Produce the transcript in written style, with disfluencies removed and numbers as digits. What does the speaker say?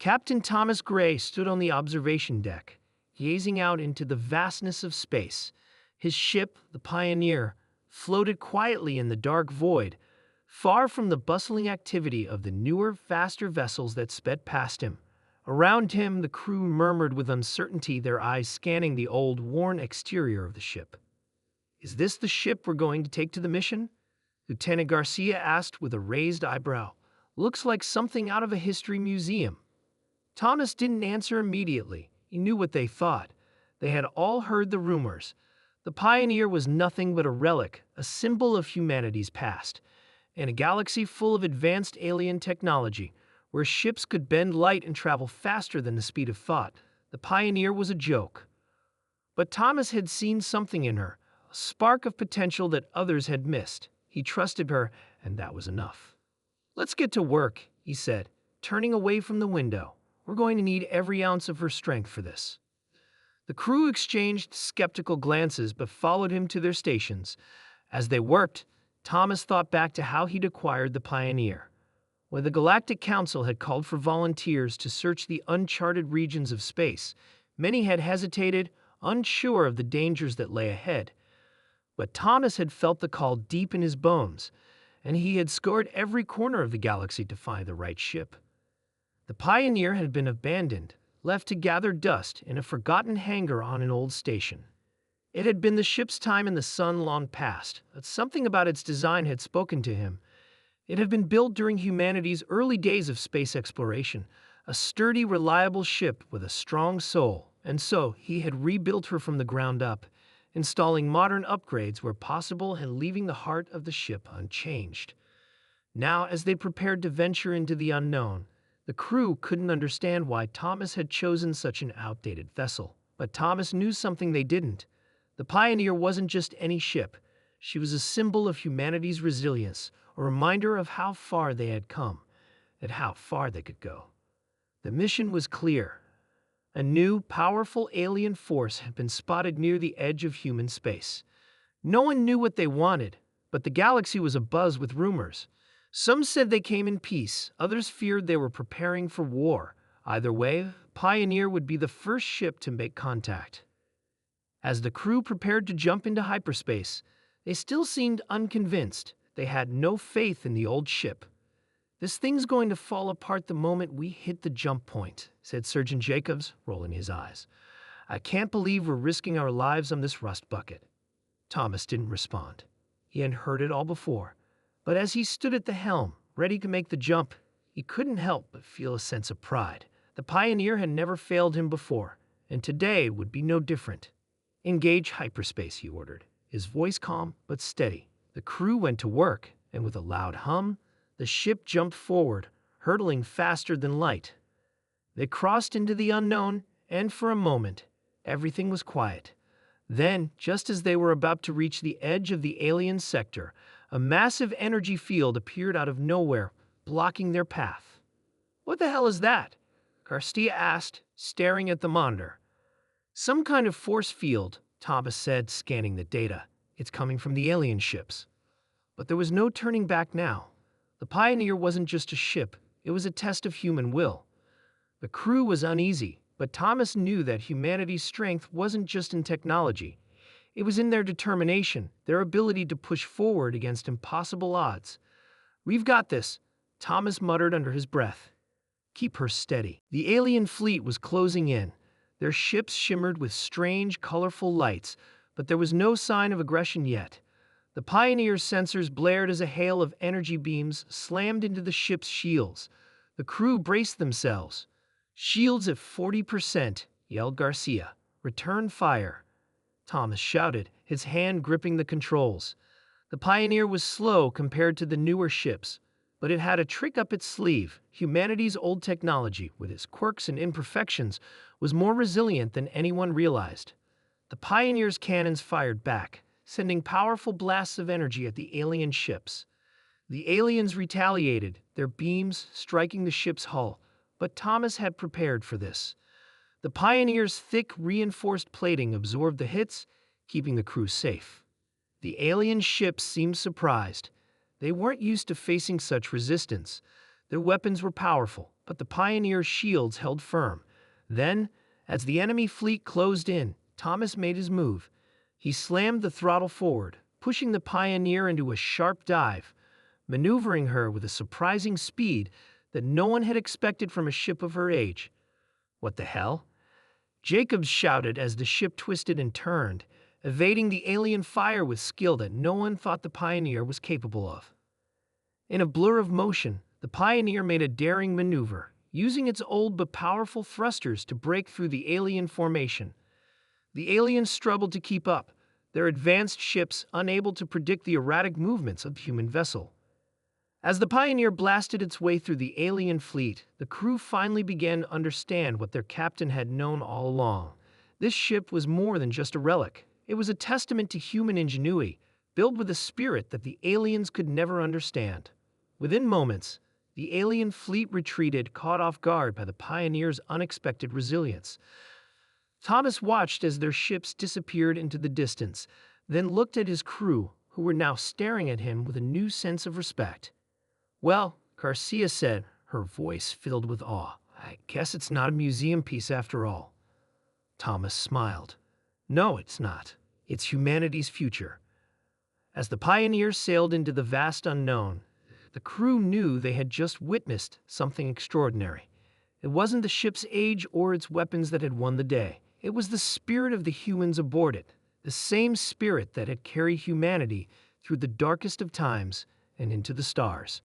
Captain Thomas Gray stood on the observation deck, gazing out into the vastness of space. His ship, the Pioneer, floated quietly in the dark void, far from the bustling activity of the newer, faster vessels that sped past him. Around him, the crew murmured with uncertainty, their eyes scanning the old, worn exterior of the ship. "Is this the ship we're going to take to the mission?" Lieutenant Garcia asked with a raised eyebrow. "Looks like something out of a history museum." Thomas didn't answer immediately. He knew what they thought. They had all heard the rumors. The Pioneer was nothing but a relic, a symbol of humanity's past. In a galaxy full of advanced alien technology, where ships could bend light and travel faster than the speed of thought, the Pioneer was a joke. But Thomas had seen something in her, a spark of potential that others had missed. He trusted her, and that was enough. "Let's get to work," he said, turning away from the window. "We're going to need every ounce of her strength for this." The crew exchanged skeptical glances but followed him to their stations. As they worked, Thomas thought back to how he'd acquired the Pioneer. When the Galactic Council had called for volunteers to search the uncharted regions of space, many had hesitated, unsure of the dangers that lay ahead. But Thomas had felt the call deep in his bones, and he had scoured every corner of the galaxy to find the right ship. The Pioneer had been abandoned, left to gather dust in a forgotten hangar on an old station. It had been the ship's time in the sun long past, but something about its design had spoken to him. It had been built during humanity's early days of space exploration, a sturdy, reliable ship with a strong soul, and so he had rebuilt her from the ground up, installing modern upgrades where possible and leaving the heart of the ship unchanged. Now, as they prepared to venture into the unknown, the crew couldn't understand why Thomas had chosen such an outdated vessel. But Thomas knew something they didn't. The Pioneer wasn't just any ship. She was a symbol of humanity's resilience, a reminder of how far they had come, and how far they could go. The mission was clear. A new, powerful alien force had been spotted near the edge of human space. No one knew what they wanted, but the galaxy was abuzz with rumors. Some said they came in peace, others feared they were preparing for war. Either way, Pioneer would be the first ship to make contact. As the crew prepared to jump into hyperspace, they still seemed unconvinced. They had no faith in the old ship. "This thing's going to fall apart the moment we hit the jump point," said Surgeon Jacobs, rolling his eyes. "I can't believe we're risking our lives on this rust bucket." Thomas didn't respond. He had heard it all before. But as he stood at the helm, ready to make the jump, he couldn't help but feel a sense of pride. The Pioneer had never failed him before, and today would be no different. "Engage hyperspace," he ordered, his voice calm but steady. The crew went to work, and with a loud hum, the ship jumped forward, hurtling faster than light. They crossed into the unknown, and for a moment, everything was quiet. Then, just as they were about to reach the edge of the alien sector, a massive energy field appeared out of nowhere, blocking their path. "What the hell is that?" Garcia asked, staring at the monitor. "Some kind of force field," Thomas said, scanning the data. "It's coming from the alien ships." But there was no turning back now. The Pioneer wasn't just a ship, it was a test of human will. The crew was uneasy, but Thomas knew that humanity's strength wasn't just in technology. It was in their determination, their ability to push forward against impossible odds. "We've got this," Thomas muttered under his breath. "Keep her steady." The alien fleet was closing in. Their ships shimmered with strange, colorful lights, but there was no sign of aggression yet. The Pioneer's sensors blared as a hail of energy beams slammed into the ship's shields. The crew braced themselves. "Shields at 40%, yelled Garcia. "Return fire." Thomas shouted, his hand gripping the controls. The Pioneer was slow compared to the newer ships, but it had a trick up its sleeve. Humanity's old technology, with its quirks and imperfections, was more resilient than anyone realized. The Pioneer's cannons fired back, sending powerful blasts of energy at the alien ships. The aliens retaliated, their beams striking the ship's hull, but Thomas had prepared for this. The Pioneer's thick, reinforced plating absorbed the hits, keeping the crew safe. The alien ships seemed surprised. They weren't used to facing such resistance. Their weapons were powerful, but the Pioneer's shields held firm. Then, as the enemy fleet closed in, Thomas made his move. He slammed the throttle forward, pushing the Pioneer into a sharp dive, maneuvering her with a surprising speed that no one had expected from a ship of her age. "What the hell?" Jacobs shouted as the ship twisted and turned, evading the alien fire with skill that no one thought the Pioneer was capable of. In a blur of motion, the Pioneer made a daring maneuver, using its old but powerful thrusters to break through the alien formation. The aliens struggled to keep up, their advanced ships unable to predict the erratic movements of the human vessel. As the Pioneer blasted its way through the alien fleet, the crew finally began to understand what their captain had known all along. This ship was more than just a relic. It was a testament to human ingenuity, built with a spirit that the aliens could never understand. Within moments, the alien fleet retreated, caught off guard by the Pioneer's unexpected resilience. Thomas watched as their ships disappeared into the distance, then looked at his crew, who were now staring at him with a new sense of respect. "Well," Garcia said, her voice filled with awe, "I guess it's not a museum piece after all." Thomas smiled. "No, it's not. It's humanity's future." As the Pioneer sailed into the vast unknown, the crew knew they had just witnessed something extraordinary. It wasn't the ship's age or its weapons that had won the day. It was the spirit of the humans aboard it, the same spirit that had carried humanity through the darkest of times and into the stars.